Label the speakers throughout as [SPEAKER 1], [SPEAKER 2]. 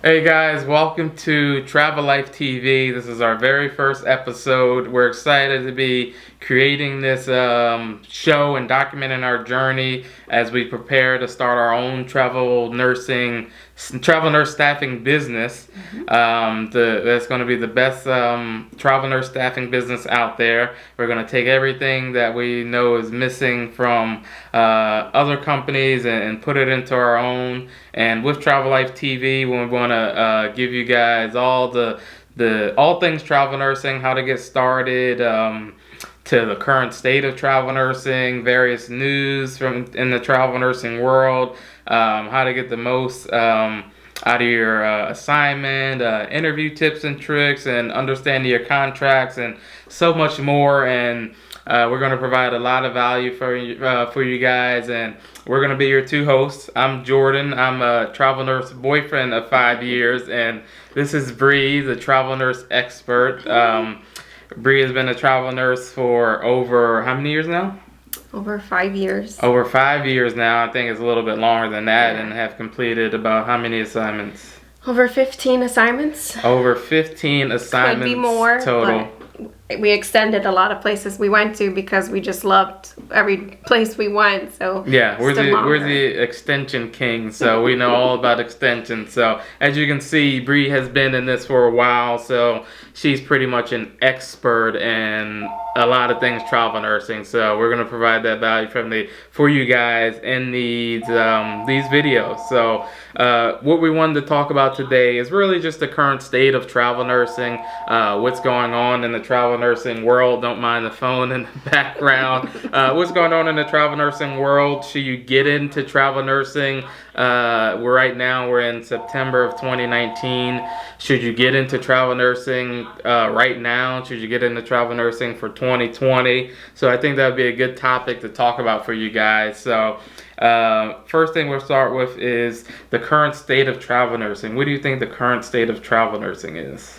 [SPEAKER 1] Hey guys, welcome to Travel Life TV. This is our very first episode. We're excited to be creating this show and documenting our journey as we prepare to start our own travel nurse staffing business. That's going to be the best travel nurse staffing business out there. We're going to take everything that we know is missing from other companies and put it into our own. And with Travel Life TV, we want to give you guys all all things travel nursing, how to get started, to the current state of travel nursing, various news from in the travel nursing world, how to get the most out of your assignment, interview tips and tricks, and understanding your contracts, and so much more. And we're going to provide a lot of value for you guys, and we're going to be your two hosts. I'm Jordan. I'm a travel nurse boyfriend of 5 years, and this is Bree, the travel nurse expert. Bree has been a travel nurse for over how many years now?
[SPEAKER 2] Over 5 years.
[SPEAKER 1] Over 5 years now. I think it's a little bit longer than that, and have completed about how many assignments?
[SPEAKER 2] Over 15 assignments.
[SPEAKER 1] Over 15 assignments.
[SPEAKER 2] Could be more
[SPEAKER 1] total.
[SPEAKER 2] But we extended a lot of places we went to because we just loved every place we went. So
[SPEAKER 1] yeah, we're the extension king, so we know all about extensions. So as you can see, Bree has been in this for a while, so she's pretty much an expert in a lot of things travel nursing. So we're gonna provide that value for you guys in these videos. So what we wanted to talk about today is really just the current state of travel nursing, what's going on in the travel nursing world. Don't mind the phone in the background. What's going on in the travel nursing world? Should you get into travel nursing? Right now we're in September of 2019. Should you get into travel nursing right now? Should you get into travel nursing for 2020? So I think that would be a good topic to talk about for you guys. So first thing we'll start with is the current state of travel nursing. What do you think the current state of travel nursing is?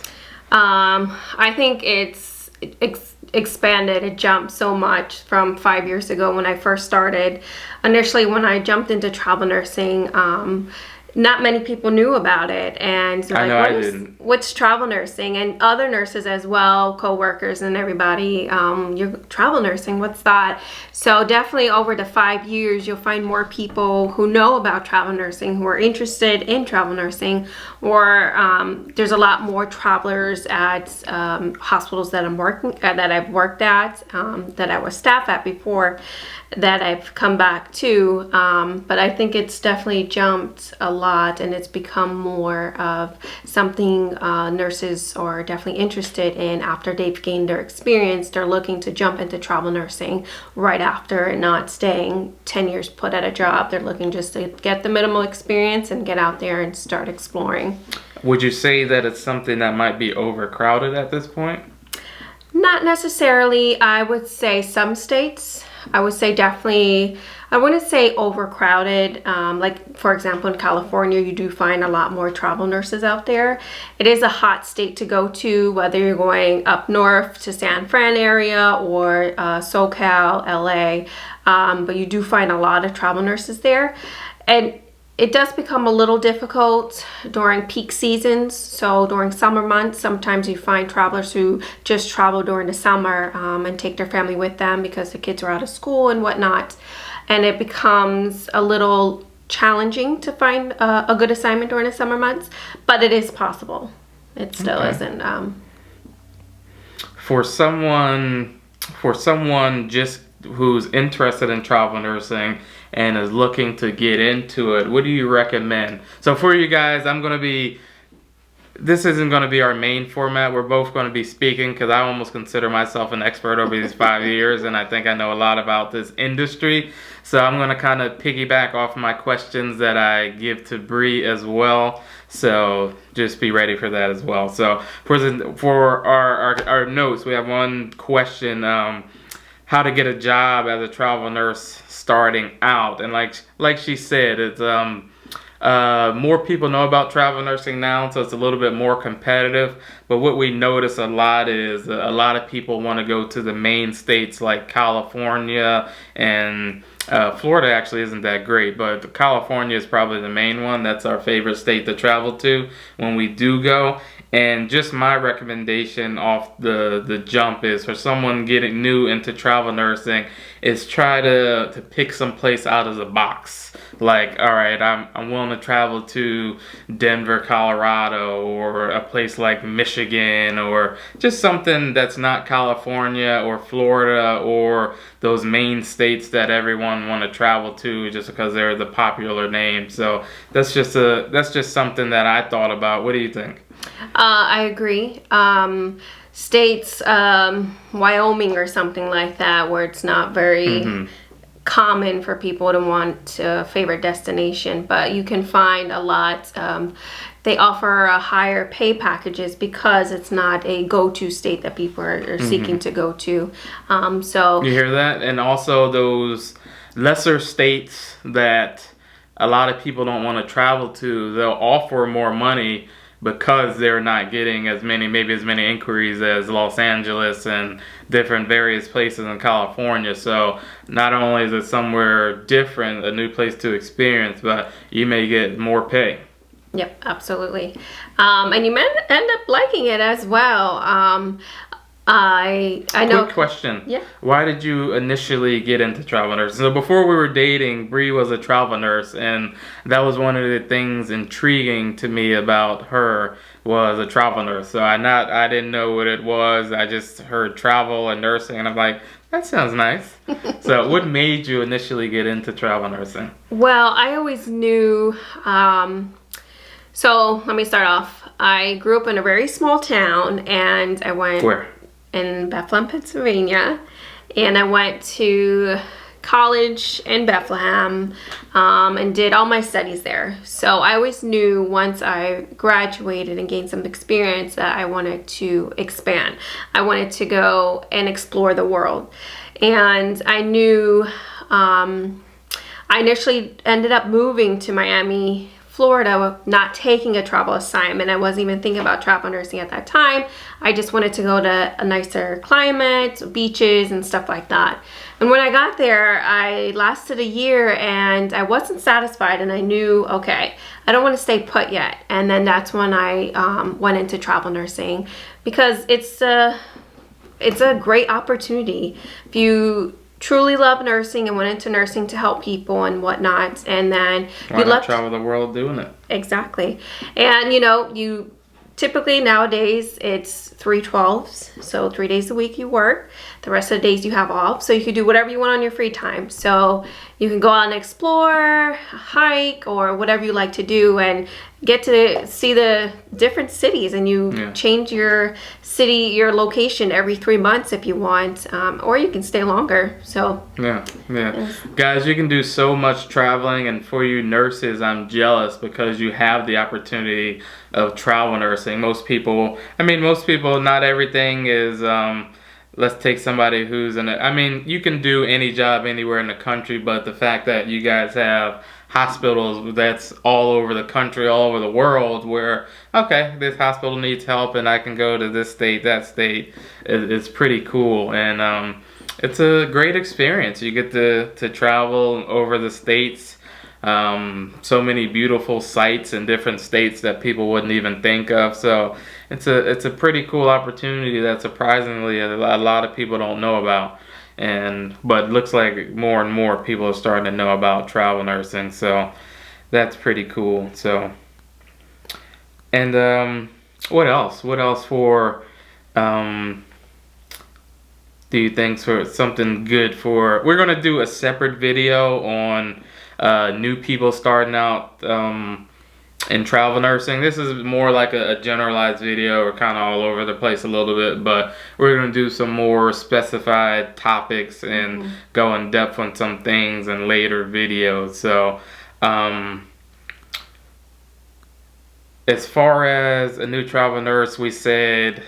[SPEAKER 2] I think it's expanded. It jumped so much from 5 years ago when I first started. Initially, when I jumped into travel nursing, not many people knew about it, and so
[SPEAKER 1] didn't.
[SPEAKER 2] What's travel nursing? And other nurses as well, co-workers and everybody, you're travel nursing, what's that? So definitely over the 5 years, you'll find more people who know about travel nursing, who are interested in travel nursing, or there's a lot more travelers at hospitals that I've worked at, that I was staff at before, that I've come back to, but I think it's definitely jumped a lot, and it's become more of something nurses are definitely interested in after they've gained their experience. They're looking to jump into travel nursing right after and not staying 10 years put at a job. They're looking just to get the minimal experience and get out there and start exploring.
[SPEAKER 1] Would you say that it's something that might be overcrowded at this point?
[SPEAKER 2] Not necessarily. I would say some states. I would say definitely, I wouldn't say overcrowded. Like, for example, in California, you do find a lot more travel nurses out there. It is a hot state to go to, whether you're going up north to San Fran area or SoCal, LA. But you do find a lot of travel nurses there. And it does become a little difficult during peak seasons. So during summer months, sometimes you find travelers who just travel during the summer and take their family with them because the kids are out of school and whatnot. And it becomes a little challenging to find a good assignment during the summer months, but it is possible. It still isn't.
[SPEAKER 1] For someone just who's interested in travel nursing and is looking to get into it, what do you recommend? So for you guys, this isn't going to be our main format. We're both going to be speaking because I almost consider myself an expert over these 5 years, and I think I know a lot about this industry. So I'm going to kind of piggyback off my questions that I give to Bree as well. So just be ready for that as well. So for our notes, we have one question. How to get a job as a travel nurse starting out. And like she said, it's more people know about travel nursing now, so it's a little bit more competitive. But what we notice a lot is a lot of people want to go to the main states like California and Florida actually isn't that great, but California is probably the main one. That's our favorite state to travel to when we do go. And just my recommendation off the jump is for someone getting new into travel nursing is try to pick some place out of the box. Like, all right, I'm willing to travel to Denver, Colorado, or a place like Michigan, or just something that's not California or Florida or those main states that everyone want to travel to just because they're the popular name. So that's just something that I thought about. What do you think?
[SPEAKER 2] I agree. States, Wyoming or something like that, where it's not very common for people to want a favorite destination, but you can find a lot. They offer higher pay packages because it's not a go-to state that people are seeking to go to. So
[SPEAKER 1] you hear that? And also those lesser states that a lot of people don't want to travel to, they'll offer more money because they're not getting as many inquiries as Los Angeles and different various places in California. So not only is it somewhere different, a new place to experience, but you may get more pay.
[SPEAKER 2] Yep, absolutely. And you may end up liking it as well. I know.
[SPEAKER 1] Quick question.
[SPEAKER 2] Yeah.
[SPEAKER 1] Why did you initially get into travel nursing? So before we were dating, Bree was a travel nurse, and that was one of the things intriguing to me about her was a travel nurse. So I didn't know what it was. I just heard travel and nursing, and I'm like, that sounds nice. So what made you initially get into travel nursing?
[SPEAKER 2] Well, I always knew. So let me start off. I grew up in a very small town, and I went.
[SPEAKER 1] Where?
[SPEAKER 2] In Bethlehem, Pennsylvania, and I went to college in Bethlehem and did all my studies there. So I always knew once I graduated and gained some experience that I wanted to expand. I wanted to go and explore the world. And I knew I initially ended up moving to Miami, Florida, not taking a travel assignment. I wasn't even thinking about travel nursing at that time. I just wanted to go to a nicer climate, beaches and stuff like that. And when I got there, I lasted a year and I wasn't satisfied, and I knew, okay, I don't want to stay put yet. And then that's when I went into travel nursing, because it's a great opportunity. If you truly love nursing and went into nursing to help people and whatnot, and then
[SPEAKER 1] you love travel the world doing it.
[SPEAKER 2] Exactly. And you typically nowadays it's 3/12s, so 3 days a week you work, the rest of the days you have off, so you can do whatever you want on your free time. So you can go out and explore, hike, or whatever you like to do, and get to see the different cities, and you change your city, your location every 3 months if you want, or you can stay longer. So
[SPEAKER 1] yeah. Guys, you can do so much traveling, and for you nurses, I'm jealous because you have the opportunity of travel nursing. Most people, not everything is let's take somebody who's you can do any job anywhere in the country, but the fact that you guys have hospitals that's all over the country, all over the world, where, okay, this hospital needs help and I can go to this state, that state, it's pretty cool. And it's a great experience. You get to travel over the states. So many beautiful sites in different states that people wouldn't even think of. So it's a pretty cool opportunity that surprisingly a lot of people don't know about. But it looks like more and more people are starting to know about travel nursing. So that's pretty cool. So, and what else? What else for? Do you think for something good for? We're gonna do a separate video on new people starting out in travel nursing. This is more like a generalized video. We're kind of all over the place a little bit, but we're going to do some more specified topics and go in depth on some things in later videos. So as far as a new travel nurse, we said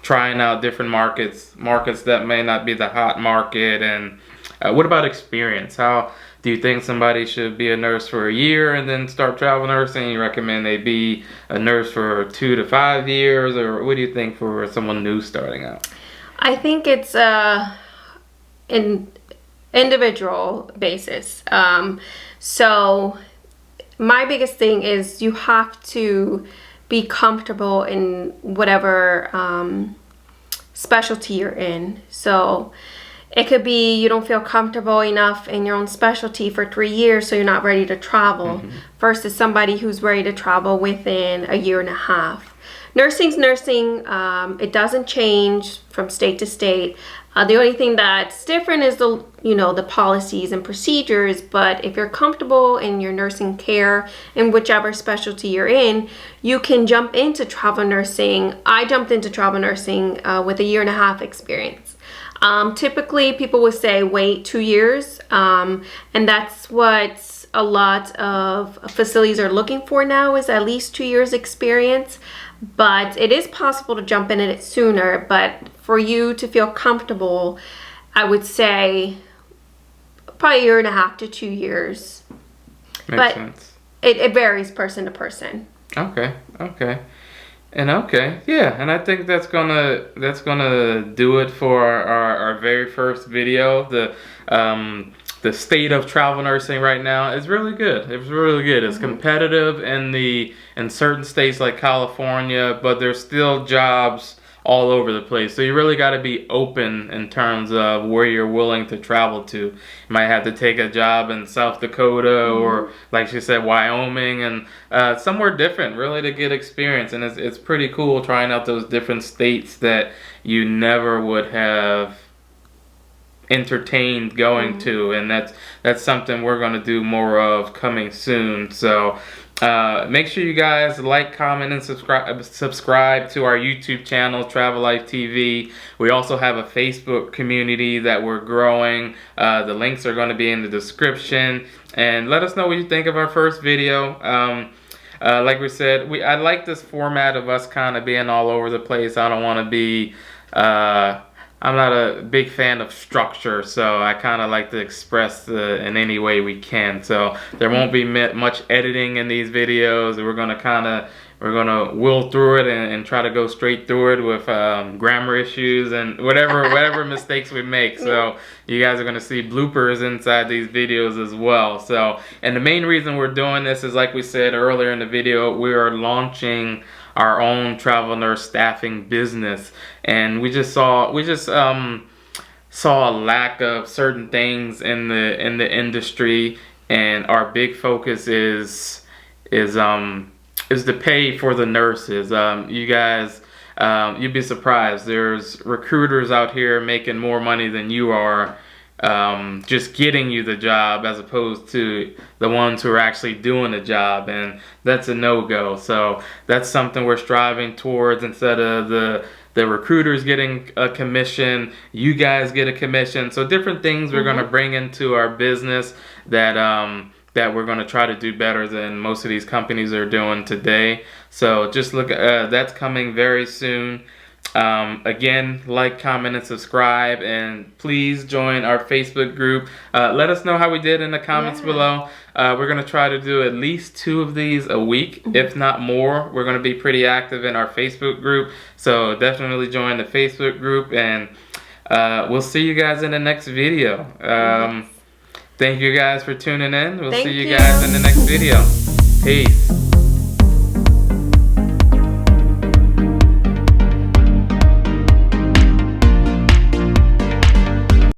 [SPEAKER 1] trying out different markets that may not be the hot market. And what about experience? How do you think somebody should be a nurse for a year and then start travel nursing? You recommend they be a nurse for 2 to 5 years, or what do you think for someone new starting out?
[SPEAKER 2] I think it's individual basis. So my biggest thing is you have to be comfortable in whatever specialty you're in. So it could be you don't feel comfortable enough in your own specialty for 3 years, so you're not ready to travel, versus somebody who's ready to travel within a year and a half. Nursing's nursing. It doesn't change from state to state. The only thing that's different is the policies and procedures. But if you're comfortable in your nursing care in whichever specialty you're in, you can jump into travel nursing. I jumped into travel nursing with a year and a half experience. Typically, people would say wait 2 years, and that's what a lot of facilities are looking for now, is at least 2 years experience. But it is possible to jump in it sooner. But for you to feel comfortable, I would say probably a year and a half to 2 years.
[SPEAKER 1] Makes sense.
[SPEAKER 2] It varies person to person.
[SPEAKER 1] Okay. And and I think that's gonna do it for our very first video. The state of travel nursing right now is really good. It's really good. It's competitive in certain states like California, but there's still jobs all over the place. So you really got to be open in terms of where you're willing to travel to. You might have to take a job in South Dakota or, like she said, Wyoming, and somewhere different, really, to get experience. And it's pretty cool trying out those different states that you never would have entertained going to, and that's something we're going to do more of coming soon. So make sure you guys like, comment, and subscribe to our YouTube channel, Travel Life TV. We also have a Facebook community that we're growing. The links are going to be in the description, and let us know what you think of our first video. Like we said, I like this format of us kind of being all over the place. I don't want to be I'm not a big fan of structure, so I kind of like to express in any way we can. So there won't be much editing in these videos. We're gonna will through it and try to go straight through it with grammar issues and whatever mistakes we make. So you guys are gonna see bloopers inside these videos as well. So, and the main reason we're doing this is, like we said earlier in the video, we are launching our own travel nurse staffing business, and we just saw a lack of certain things in the industry, and our big focus is the pay for the nurses. You guys, you'd be surprised. There's recruiters out here making more money than you are, just getting you the job, as opposed to the ones who are actually doing the job, and that's a no-go. So that's something we're striving towards. Instead of the recruiters getting a commission, you guys get a commission. So different things we're going to bring into our business that we're going to try to do better than most of these companies are doing today. So just look at that's coming very soon. Again, like, comment, and subscribe, and please join our Facebook group. Let us know how we did in the comments below. We're going to try to do at least 2 of these a week, if not more. We're going to be pretty active in our Facebook group, so definitely join the Facebook group, and we'll see you guys in the next video. Thank you guys for tuning in. We'll see you guys in the next video. Peace.